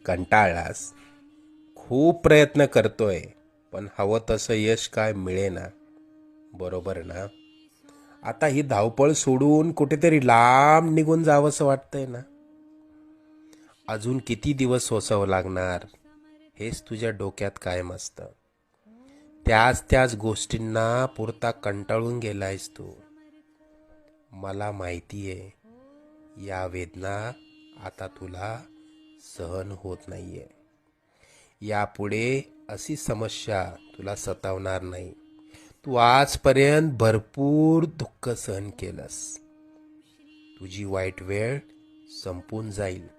कंटाळलास. खूप प्रयत्न करतोय, पण हवं तसं यश काय मिळेना. बरोबर ना? आता ही धावपळ सोडून कुठेतरी लांब निघून जावंसं वाटतंय ना? अजून किती दिवस सोसावं लागणार हेच तुझ्या डोक्यात कायम असतं. त्याच त्याच गोष्टींना पुरता कंटाळून गेलायस तू. मला माहितीये या वेदना आता तुला सहन होत नाहीये. यापुढे अशी समस्या तुला सतावणार नाही. तू आजपर्यंत भरपूर दुःख सहन केलंस. तुझी वाईट वेळ संपून जाईल.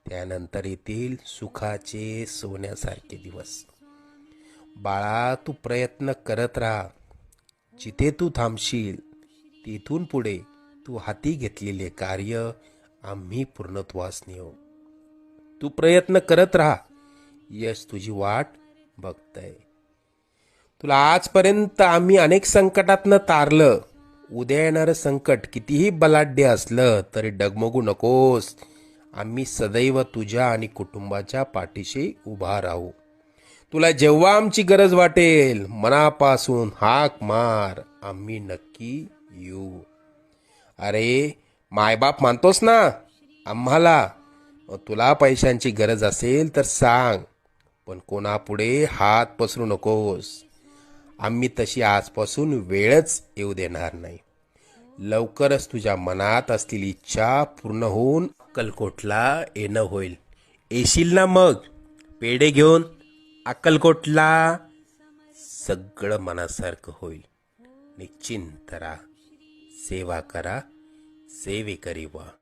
त्यानंतर येतील सुखाचे सोन्यासारखे दिवस. बाळा, तू प्रयत्न करत राहा. जिथे तू थांबशील तिथून पुढे तू हाती घेतलेले कार्य आम्ही पूर्णत्वास नेऊ. तू प्रयत्न करत राहा. यश तुझी वाट बघतय. तुला आजपर्यंत आम्ही अनेक संकटातनं तारलं. उद्या येणारं संकट कितीही बलाढ्य असलं तरी डगमगू नकोस. आम्ही सदैव तुझ्या आणि कुटुंबाच्या पाठीशी उभा राहू. तुला जेव्हा आमची गरज वाटेल मनापासून हाक मार, आम्ही नक्की येऊ. अरे, मायबाप मानतोस ना आम्हाला? मग तुला पैशांची गरज असेल तर सांग, पण कोणापुढे हात पसरू नकोस. आम्ही तशी आजपासून वेळच येऊ देणार नाही. लवकरच तुझ्या मनात असलेली इच्छा पूर्ण होऊन अक्कलकोटला येणं होईल. येशील ना मग पेढे घेऊन अक्कलकोटला? सगळं मनासारखं होईल. निश्चिंत राहा. सेवा करा, सेवेकरी व्हा.